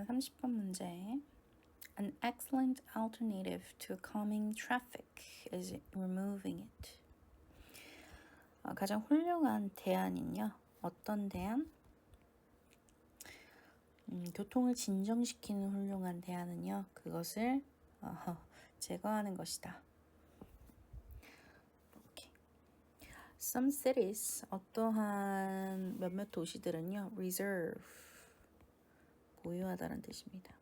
30번 문제. An excellent alternative to calming traffic is removing it. 가장 훌륭한 대안은요. 어떤 대안? 교통을 진정시키는 훌륭한 대안은요. 그것을 제거하는 것이다. 이렇게. Some cities, 어떠한 몇몇 도시들은요. reserve, 보유하다는 뜻입니다.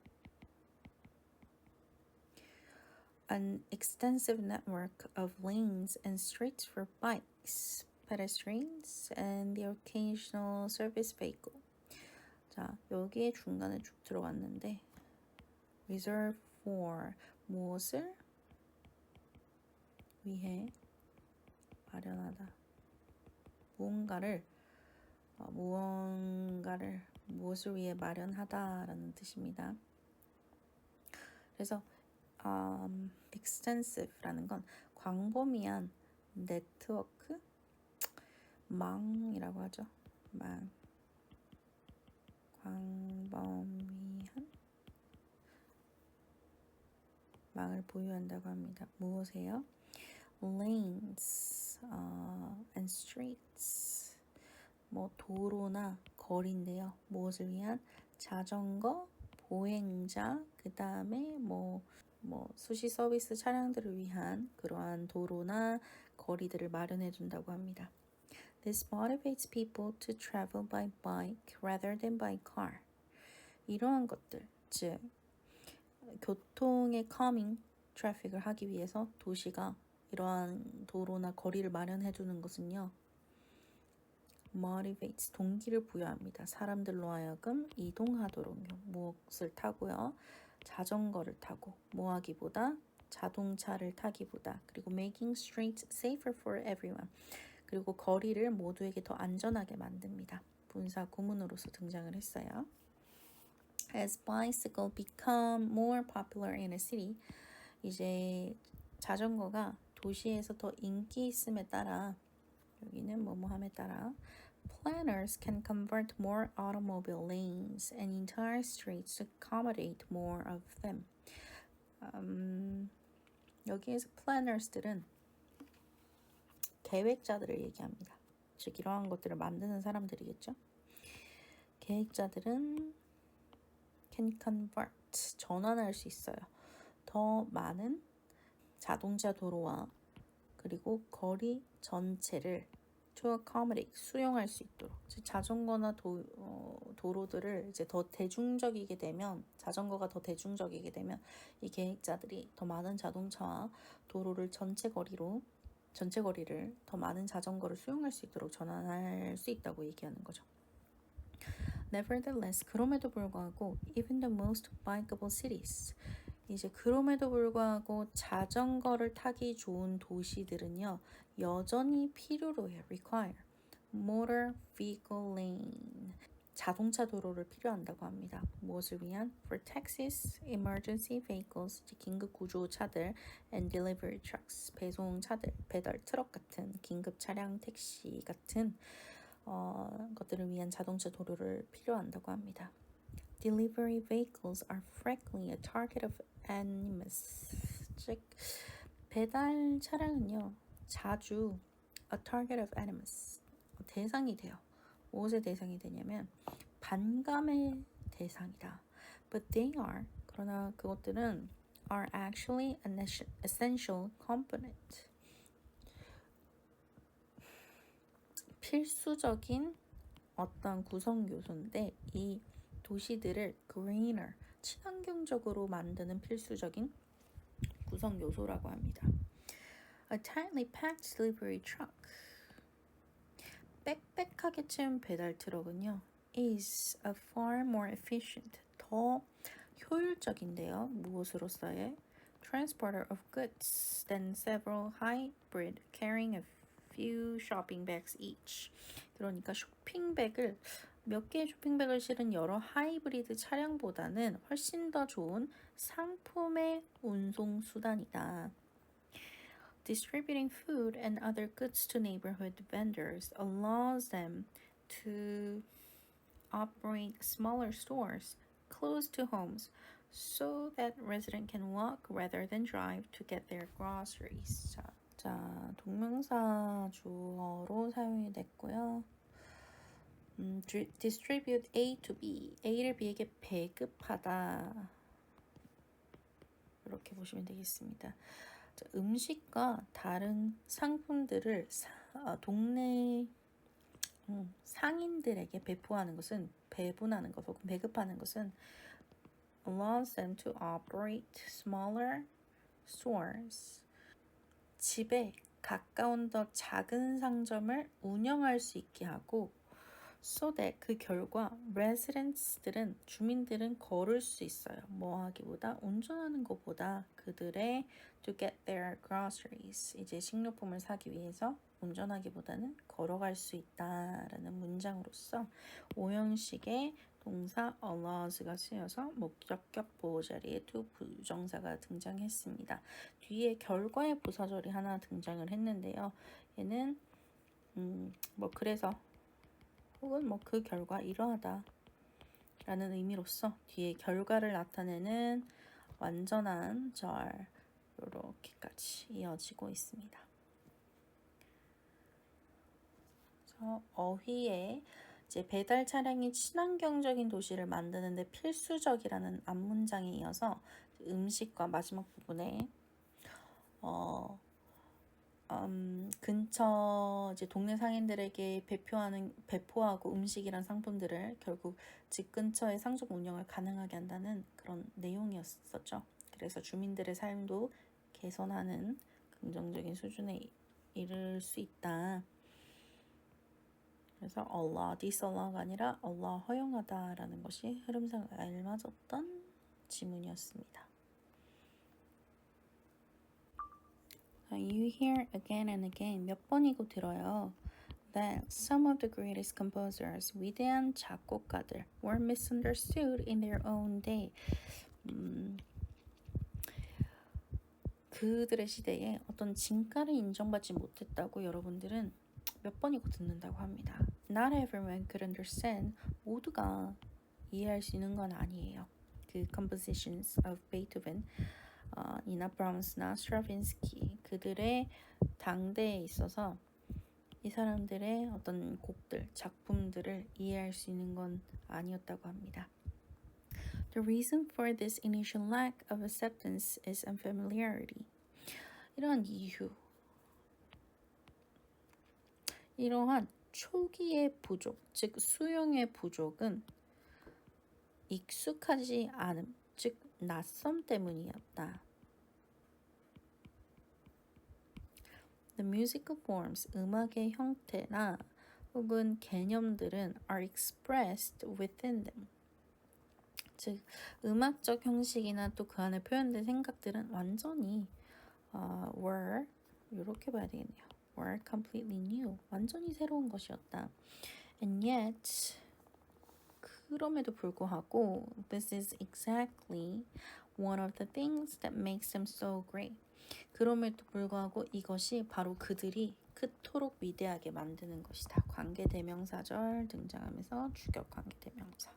An extensive network of lanes and streets for bikes, pedestrians, and the occasional service vehicle. 자, 여기에 중간에 쭉 들어갔는데 reserve for 무엇을 위해 마련하다. 무엇을 위해 마련하다라는 뜻입니다. 그래서 extensive라는 건 광범위한 네트워크, 망이라고 하죠. 광범위한 망을 보유한다고 합니다. 무엇이에요? Lanes and streets, 도로나 거리인데요. 무엇을 위한? 자전거, 보행자, 그 다음에 수시 서비스 차량들을 위한 그러한 도로나 거리들을 마련해 준다고 합니다. This motivates people to travel by bike rather than by car. 이러한 것들, 즉 교통의 calming 트래픽을 하기 위해서 도시가 이러한 도로나 거리를 마련해 주는 것은요. motivates, 동기를 부여합니다. 사람들로 하여금 이동하도록 무엇을 타고요. 자전거를 타고 뭐하기보다 자동차를 타기보다 그리고 making streets safer for everyone. 그리고 거리를 모두에게 더 안전하게 만듭니다. 분사 구문으로서 등장을 했어요. As bicycle become more popular in a city, 이제 자전거가 도시에서 더 인기 있음에 따라 여기는 뭐뭐함에 따라 planners can convert more automobile lanes and entire streets to accommodate more of them. 여기에서 planners들은 계획자들을 얘기합니다. 즉 이러한 것들을 만드는 사람들이겠죠. 계획자들은 can convert, 전환할 수 있어요. 더 많은 자동차 도로와 그리고 거리 전체를 to accommodate, 수용할 수 있도록. 즉 자전거나 도로들을 이제 더 대중적이게 되면, 자전거가 더 대중적이게 되면 이 계획자들이 더 많은 자동차와 도로를 전체 거리를 더 많은 자전거를 수용할 수 있도록 전환할 수 있다고 얘기하는 거죠. Nevertheless, 그럼에도 불구하고 even the most bikeable cities, 이제 그럼에도 불구하고 자전거를 타기 좋은 도시들은요. 여전히 필요로 해요. require motor vehicle lane, 자동차 도로를 필요한다고 합니다. 무엇을 위한? For taxis, emergency vehicles, 긴급 구조차들, and delivery trucks, 배송차들, 배달 트럭 같은 긴급 차량, 택시 같은 것들을 위한 자동차 도로를 필요한다고 합니다. Delivery vehicles are frequently a target of animus. 즉, 배달 차량은요, 자주 a target of animus, 대상이 돼요. 무엇의 대상이 되냐면 반감의 대상이다. But they are, 그러나 그것들은 are actually an essential component. 필수적인 어떤 구성 요소인데 이 도시들을 greener, 친환경적으로 만드는 필수적인 구성 요소라고 합니다. A tightly packed delivery truck, 빽빽하게 채운 배달 트럭은요, is a far more efficient, 더 효율적인데요. 무엇으로서의? Transporter of goods than several hybrid carrying a few shopping bags each. 그러니까 몇 개의 쇼핑백을 실은 여러 하이브리드 차량보다는 훨씬 더 좋은 상품의 운송 수단이다. Distributing food and other goods to neighborhood vendors allows them to operate smaller stores, close to homes so that residents can walk rather than drive to get their groceries. 자, 동명사 주어로 사용이 됐고요. distribute A to B. A를 B에게 배급하다. 이렇게 보시면 되겠습니다. 자, 음식과 다른 상품들을 동네 상인들에게 배포하는 것은 배분하는 것 혹은 배급하는 것은 allows them to operate smaller stores. 집에 가까운 더 작은 상점을 운영할 수 있게 하고 so that 그 결과 residents들은 주민들은 걸을 수 있어요. 뭐 하기보다 운전하는 것보다 그들의 to get their groceries 이제 식료품을 사기 위해서 운전하기보다는 걸어갈 수 있다라는 문장으로서 오형식의 동사 allows가 쓰여서 목적격 보호 자리에 to 부정사가 등장했습니다. 뒤에 결과의 부사절이 하나 등장을 했는데요. 얘는 그래서 혹은 그 결과 이러하다 라는 의미로서 뒤에 결과를 나타내는 완전한 절 이렇게까지 이어지고 있습니다. 그래서 어휘에 이제 배달 차량이 친환경적인 도시를 만드는데 필수적이라는 앞문장에 이어서 음식과 마지막 부분에 근처 이제 동네 상인들에게 배포하고 음식이란 상품들을 결국 집 근처의 상점 운영을 가능하게 한다는 그런 내용이었었죠. 그래서 주민들의 삶도 개선하는 긍정적인 수준에 이를 수 있다. 그래서 Allah, disallow가 아니라 Allah 허용하다라는 것이 흐름상 알맞았던 지문이었습니다. You hear again and again 몇 번이고 들어요. That some of the greatest composers, 위대한 작곡가들, were misunderstood in their own day. 그들의 시대에 어떤 진가를 인정받지 못했다고 여러분들은 몇 번이고 듣는다고 합니다. Not everyone could understand. 모두가 이해할 수 있는 건 아니에요. 그 compositions of Beethoven, 이나 브라함스나 스트라빈스키 그들의 당대에 있어서 이 사람들의 어떤 곡들, 작품들을 이해할 수 있는 건 아니었다고 합니다. The reason for this initial lack of acceptance is unfamiliarity. 이러한 이유, 이러한 초기의 부족, 즉 수용의 부족은 익숙하지 않음, 즉 낯섦 때문이었다. The musical forms, 음악의 형태나 혹은 개념들은 are expressed within them. 즉 음악적 형식이나 또 그 안에 표현된 생각들은 완전히 were 이렇게 봐야 되겠네요. were completely new. 완전히 새로운 것이었다. And yet 그럼에도 불구하고 this is exactly one of the things that makes them so great. 그럼에도 불구하고 이것이 바로 그들이 그토록 위대하게 만드는 것이다. 관계대명사절 등장하면서 주격 관계대명사.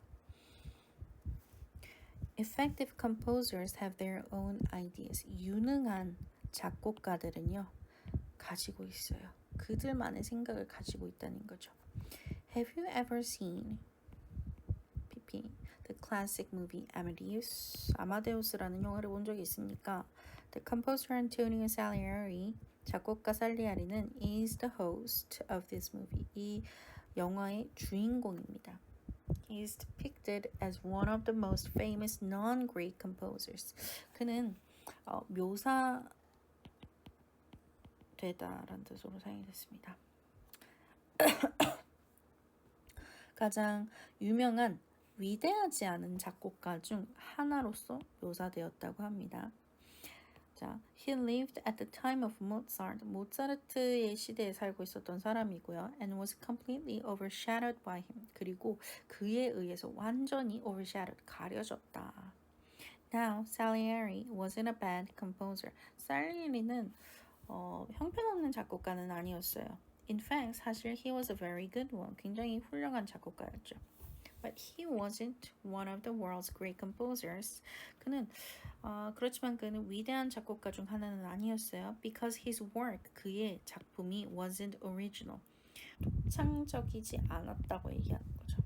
Effective composers have their own ideas. 유능한 작곡가들은요, 가지고 있어요. 그들만의 생각을 가지고 있다는 거죠. Have you ever seen the classic movie Amadeus? 아마데우스라는 영화를 본 적이 있습니까? The composer Antonio Salieri, 작곡가 살리아리는 is the host of this movie. 이 영화의 주인공입니다. He is depicted as one of the most famous non-Greek composers. 그는 묘사되다라는 뜻으로 사용이 됐습니다. 가장 유명한 위대하지 않은 작곡가 중 하나로서 묘사되었다고 합니다. 자, he lived at the time of Mozart. 모차르트의 시대에 살고 있었던 사람이고요. And was completely overshadowed by him. 그리고 그에 의해서 완전히 overshadowed, 가려졌다. Now, Salieri wasn't a bad composer. 살리에리는 형편없는 작곡가는 아니었어요. In fact, 사실 he was a very good one. 굉장히 훌륭한 작곡가였죠. But he wasn't one of the world's great composers. 그는 그렇지만 그는 위대한 작곡가 중 하나는 아니었어요. Because his work, 그의 작품이 wasn't original. 독창적이지 않았다고 얘기하는 거죠.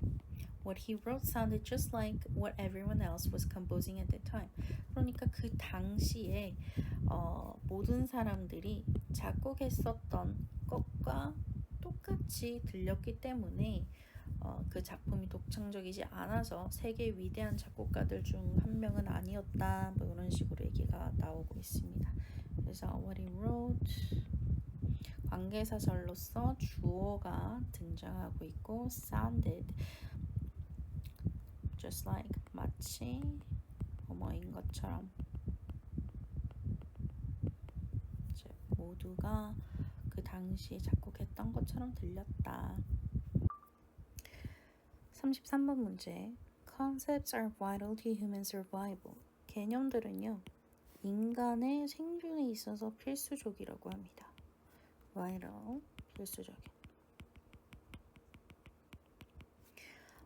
What he wrote sounded just like what everyone else was composing at the time. 그러니까 그 당시에 모든 사람들이 작곡했었던 것과 똑같이 들렸기 때문에 그 작품이 독창적이지 않아서 세계 위대한 작곡가들 중 한 명은 아니었다. 뭐 이런 식으로 얘기가 나오고 있습니다. 그래서 what he wrote 관계사절로서 주어가 등장하고 있고 sounded just like 마치 뭐뭐인 것처럼 이제 모두가 그 당시에 작곡했던 것처럼 들렸다. 33번 문제. Concepts are vital to human survival. 개념들은요, 인간의 생존에 있어서 필수적이라고 합니다. vital, 필수적인.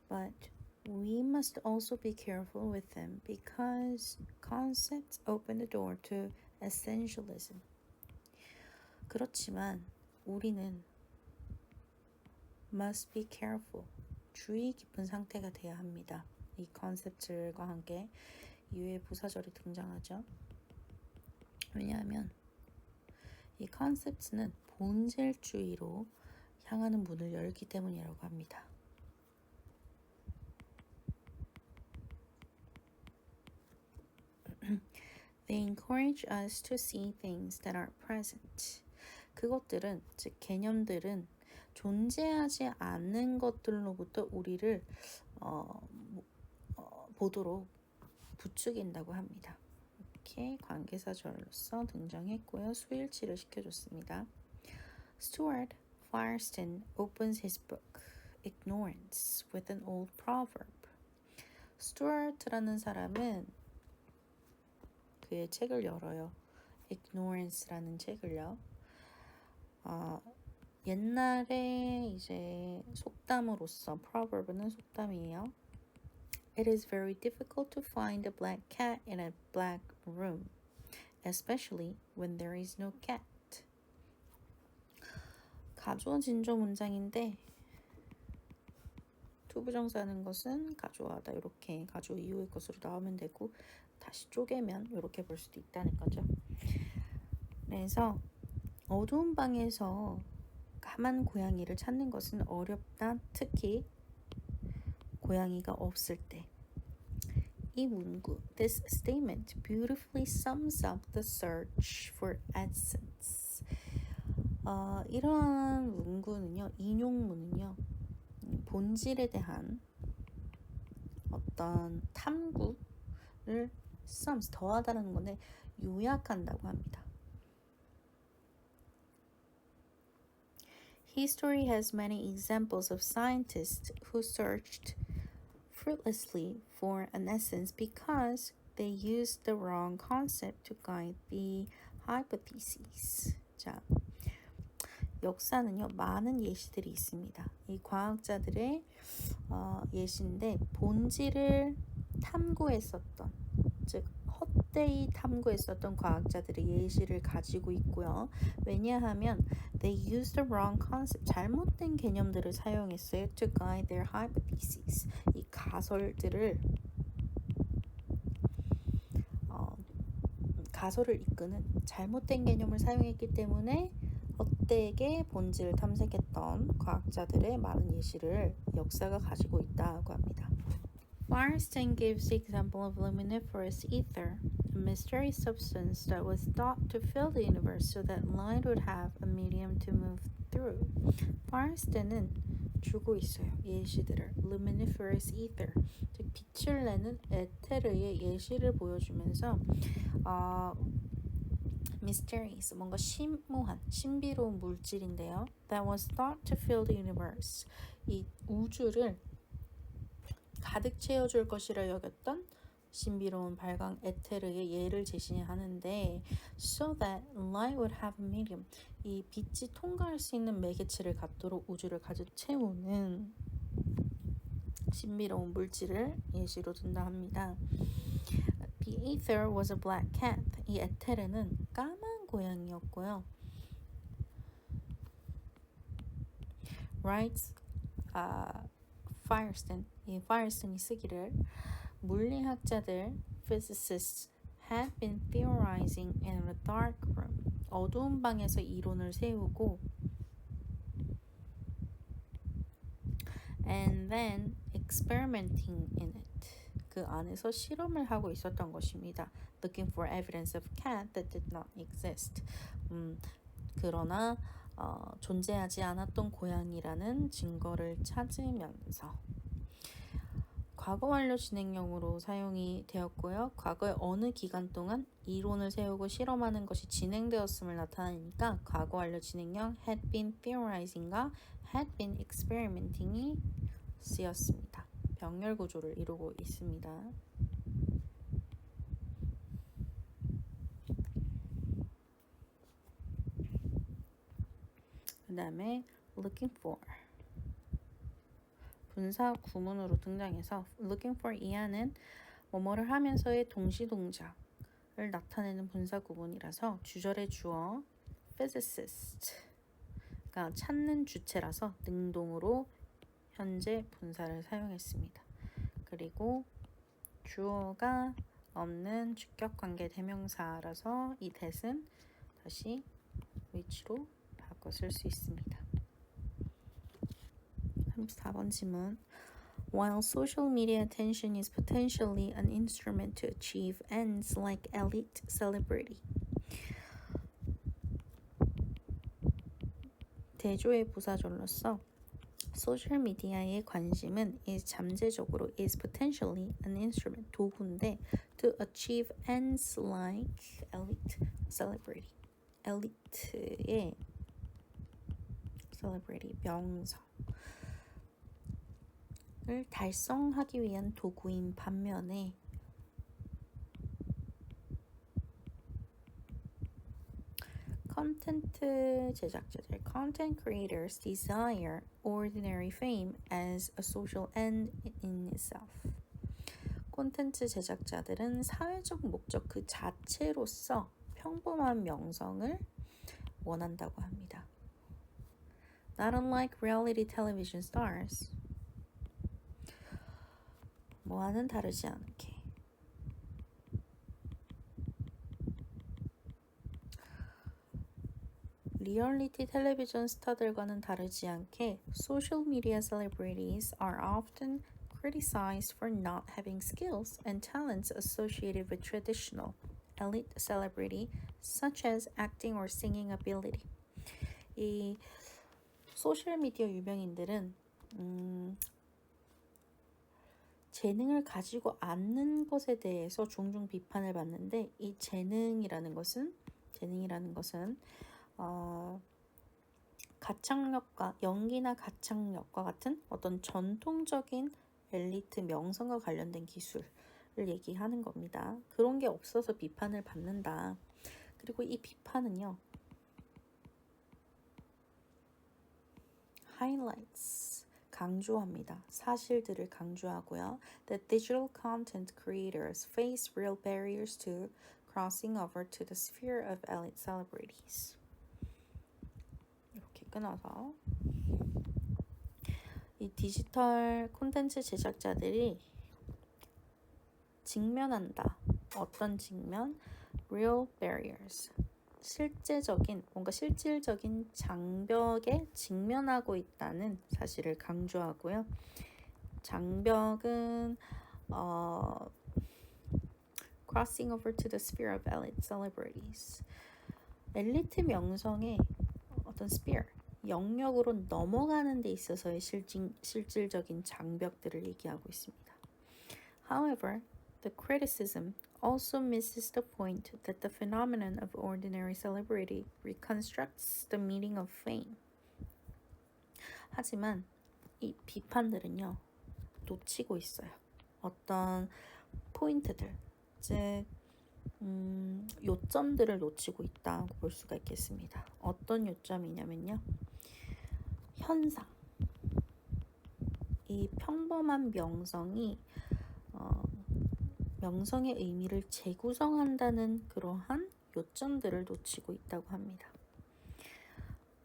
But we must also be careful with them because concepts open the door to essentialism. 그렇지만 우리는 must be careful, 주의 깊은 상태가 돼야 합니다. 이 컨셉들과 함께 이외의 부사절이 등장하죠. 왜냐하면 이 컨셉트는 본질주의로 향하는 문을 열기 때문이라고 합니다. They encourage us to see things that are present. 그것들은, 즉 개념들은 존재하지 않는 것들로부터 우리를 보도록 부추긴다고 합니다. 이렇게 관계사절로서 등장했고요. 수일치를 시켜줬습니다. Stuart Firestone opens his book Ignorance with an old proverb. 스튜어트라는 사람은 그의 책을 열어요. Ignorance라는 책을요. 옛날에 이제 속담으로서 proverb는 속담이에요. It is very difficult to find a black cat in a black room, especially when there is no cat. 가주어 진조 문장인데 투부정사하는 것은 가주어하다 이렇게 가주어 이후의 것으로 나오면 되고 다시 쪼개면 이렇게 볼 수도 있다는 거죠. 그래서 어두운 방에서 까만 고양이를 찾는 것은 어렵다. 특히 고양이가 없을 때. 이 문구, this statement beautifully sums up the search for essence. 이러한 문구는요, 인용문은요, 본질에 대한 어떤 탐구를 sums, 더하다는 건데 요약한다고 합니다. History has many examples of scientists who searched fruitlessly for an essence because they used the wrong concept to guide the hypotheses. 자, 역사는요, 많은 예시들이 있습니다. 이 과학자들의 예시인데 본질을 탐구했었던, 즉 헛되이 탐구했었던 과학자들의 예시를 가지고 있고요. 왜냐하면 they used the wrong concept, 잘못된 개념들을 사용했어요. to guide their hypotheses, 이 가설들을 가설을 이끄는 잘못된 개념을 사용했기 때문에 헛되게 본질을 탐색했던 과학자들의 많은 예시를 역사가 가지고 있다고 합니다. Firestone gives the example of luminiferous ether, a mystery substance that was thought to fill the universe so that light would have a medium to move through. Firestone은 주고 있어요. 예시들을. luminiferous ether, 즉 빛을 내는 에테르의 예시를 보여주면서 mysterious, 뭔가 심오한, 신비로운 물질인데요. That was thought to fill the universe. 이 우주를 가득 채워줄 것이라 여겼던 신비로운 발광 에테르의 예를 제시하는데 so that light would have a medium, 이 빛이 통과할 수 있는 매개체를 갖도록 우주를 가득 채우는 신비로운 물질을 예시로 든다 합니다. The ether was a black cat. 이 에테르는 까만 고양이였고요. Writes Firestone. 이 Firestone이 쓰기를 물리학자들 physicists had been theorizing in a dark room. 어두운 방에서 이론을 세우고 and then experimenting in it. 그 안에서 실험을 하고 있었던 것입니다. Looking for evidence of cat that did not exist. 그러나 존재하지 않았던 고양이라는 증거를 찾으면서 과거 완료 진행형으로 사용이 되었고요. 과거의 어느 기간 동안 이론을 세우고 실험하는 것이 진행되었음을 나타내니까 과거 완료 진행형 had been theorizing과 had been experimenting이 쓰였습니다. 병렬 구조를 이루고 있습니다. 그 다음에 looking for 분사 구문으로 등장해서 looking for 이하는 뭐뭐를 하면서의 동시동작을 나타내는 분사 구문이라서 주절의 주어 physicist가 찾는 주체라서 능동으로 현재 분사를 사용했습니다. 그리고 주어가 없는 주격관계 대명사라서 이 that은 다시 which로 바꿔 쓸 수 있습니다. 34번 지문. While social media attention is potentially an instrument to achieve ends like elite celebrity. 대조의 부사절로서 소셜미디어의 관심은 is 잠재적으로 is potentially an instrument 도구인데 to achieve ends like elite celebrity. 엘리트의 celebrity 명성 을 달성하기 위한 도구인 반면에 컨텐츠 제작자들 content creators desire ordinary fame as a social end in itself. 콘텐츠 제작자들은 사회적 목적 그 자체로서 평범한 명성을 원한다고 합니다. Not unlike reality television stars. 뭐와는 다르지 않게 리얼리티 텔레비전 스타들과는 다르지 않게 social media celebrities are often criticized for not having skills and talents associated with traditional elite celebrity such as acting or singing ability. 이 소셜미디어 유명인들은 재능을 가지고 않는 것에 대해서 종종 비판을 받는데 이 재능이라는 것은 가창력과 연기나 가창력과 같은 어떤 전통적인 엘리트 명성과 관련된 기술을 얘기하는 겁니다. 그런 게 없어서 비판을 받는다. 그리고 이 비판은요. highlights 강조합니다. 사실들을 강조하고요. That digital content creators face real barriers to crossing over to the sphere of elite celebrities. 이렇게 끊어서 이 디지털 콘텐츠 제작자들이 직면한다. 어떤 직면? Real barriers. 뭔가 실질적인 장벽에 직면하고 있다는 사실을 강조하고요. 장벽은 crossing over to the sphere of elite celebrities. 엘리트 명성의 어떤 sphere, 영역으로 넘어가는 데 있어서의 실질적인 장벽들을 얘기하고 있습니다. However, the criticism also misses the point that the phenomenon of ordinary celebrity reconstructs the meaning of fame. 하지만 이 비판들은요, 놓치고 있어요. 어떤 포인트들, 즉 요점들을 놓치고 있다고 볼 수가 있겠습니다. 어떤 요점이냐면요, 현상, 이 평범한 명성이 명성의 의미를 재구성한다는 그러한 요점들을 놓치고 있다고 합니다.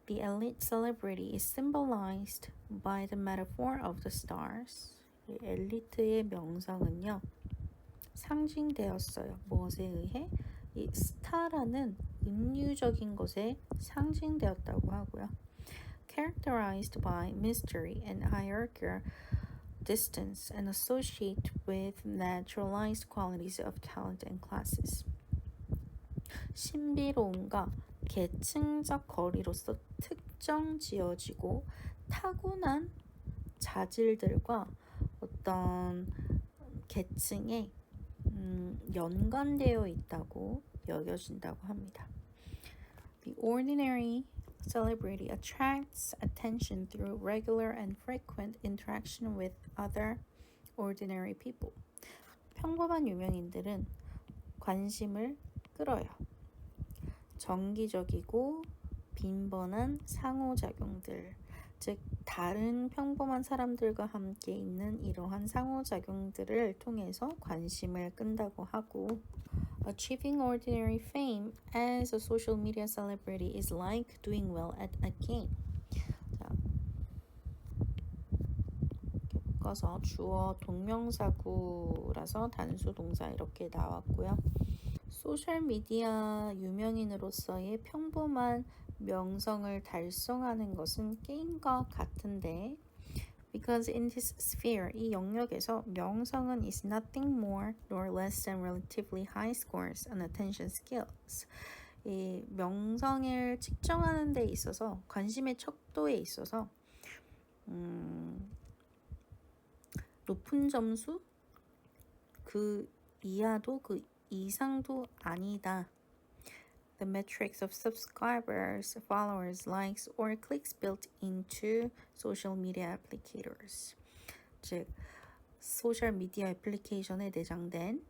The elite celebrity is symbolized by the metaphor of the stars. 이 엘리트의 명성은요, 상징되었어요. 무엇에 의해? 이 스타라는 은유적인 것에 상징되었다고 하고요. Characterized by mystery and hierarchical distance and associate with naturalized qualities of talent and classes. 신비로움과 계층적 거리로서 특정 지어지고 타고난 자질들과 어떤 계층에 연관되어 있다고 여겨진다고 합니다. The ordinary celebrity attracts attention through regular and frequent interaction with other ordinary people. 평범한 유명인들은 관심을 끌어요. 정기적이고 빈번한 상호작용들, 즉 다른 평범한 사람들과 함께 있는 이러한 상호작용들을 통해서 관심을 끈다고 하고 Achieving ordinary fame as a social media celebrity is like doing well at a game. 자, 이렇게 묶어서 주어 동명사구라서 단수 동사 이렇게 나왔고요. 소셜미디어 유명인으로서의 평범한 명성을 달성하는 것은 게임과 같은데 Because in this sphere, 이 영역에서 명성은 is nothing more nor less than relatively high scores on attention skills. 이 명성을 측정하는 데 있어서 관심의 척도에 있어서 높은 점수 그 이하도 그 이상도 아니다. The metrics of subscribers, followers, likes, or clicks built into social media applicators. 즉, 소셜 미디어 애플리케이션에 내장된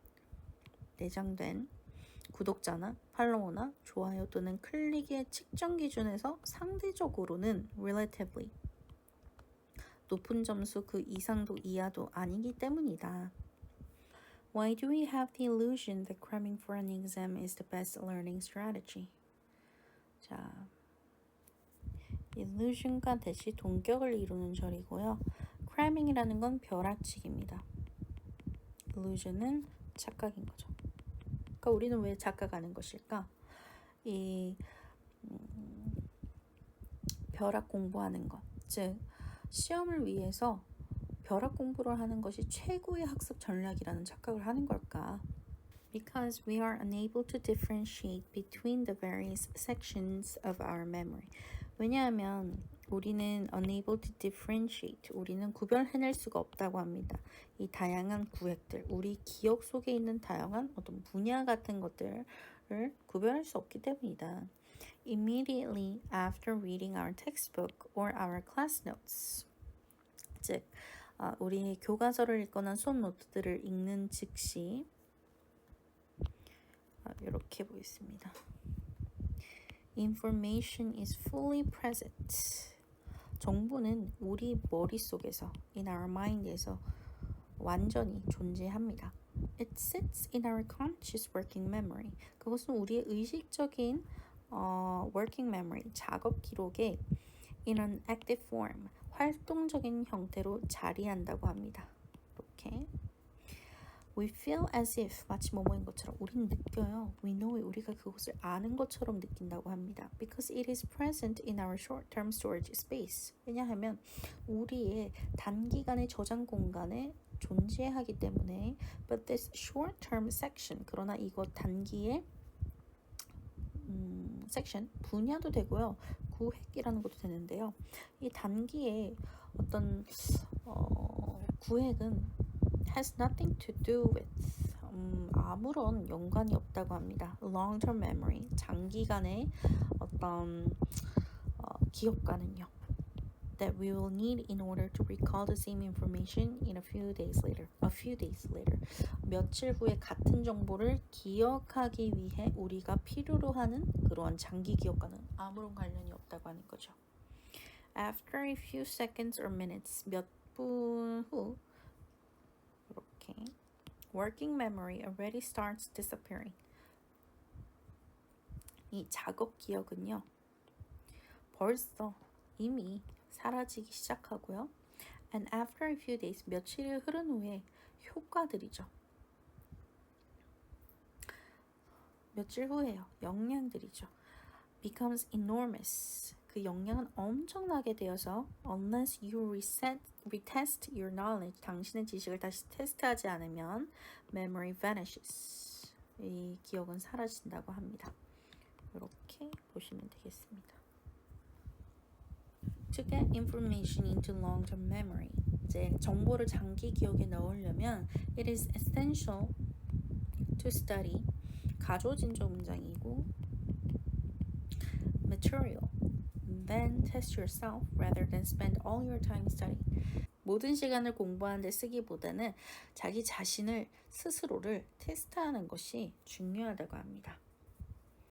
구독자나 팔로워나 좋아요 또는 클릭의 측정 기준에서 상대적으로는 relatively 높은 점수 그 이상도 이하도 아니기 때문이다. Why do we have the illusion that cramming for an exam is the best learning strategy? 자, illusion과 대시 동격을 이루는 절이고요. cramming이라는 건 벼락치기입니다. illusion은 착각인 거죠. 그러니까 우리는 왜 착각하는 것일까? 이 벼락 공부하는 것, 즉 시험을 위해서 벼락 공부를 하는 것이 최고의 학습 전략이라는 착각을 하는 걸까? Because we are unable to differentiate between the various sections of our memory. 왜냐하면 우리는 unable to differentiate, 우리는 구별해낼 수가 없다고 합니다. 이 다양한 구획들, 우리 기억 속에 있는 다양한 어떤 분야 같은 것들을 구별할 수 없기 때문이다. Immediately after reading our textbook or our class notes. 즉, 우리 교과서를 읽거나 수업 노트들을 읽는 즉시 이렇게 보겠습니다. Information is fully present. 정보는 우리 머릿속에서, in our mind에서 완전히 존재합니다. It sits in our conscious working memory. 그것은 우리의 의식적인 working memory, 작업 기록에 in an active form, 활동적인 형태로 자리한다고 합니다. 이렇게 We feel as if 마치 뭐뭐인 것처럼 우리는 느껴요. We know it, 우리가 그것을 아는 것처럼 느낀다고 합니다. Because it is present in our short-term storage space. 왜냐하면 우리의 단기간의 저장 공간에 존재하기 때문에 But this short-term section, 그러나 이것 단기의 섹션, 분야도 되고요. 구획이라는 것도 되는데요. 이 단기의 어떤 구획은 has nothing to do with 아무런 연관이 없다고 합니다. Long-term memory, 장기간의 어떤 기억과는요. That we will need in order to recall the same information in a few days later. 며칠 후에 같은 정보를 기억하기 위해 우리가 필요로 하는 그러한 장기 기억과는 아무런 관련이 없다고 하는 거죠. After a few seconds or minutes, 몇 분 후 이렇게 working memory already starts disappearing. 이 작업 기억은요. 벌써 이미 사라지기 시작하고요. And after a few days, 며칠이 흐른 후에 효과들이죠. 며칠 후에요. 역량들이죠. becomes enormous. 그 역량은 엄청나게 되어서 unless you retest your knowledge, 당신의 지식을 다시 테스트하지 않으면 memory vanishes. 이 기억은 사라진다고 합니다. 이렇게 보시면 되겠습니다. To get information into long-term memory. 이제 정보를 장기 기억에 넣으려면 it is essential to study. 가조진조 문장이고 material. Then test yourself rather than spend all your time studying. 모든 시간을 공부하는 데 쓰기보다는 자기 자신을 스스로를 테스트하는 것이 중요하다고 합니다.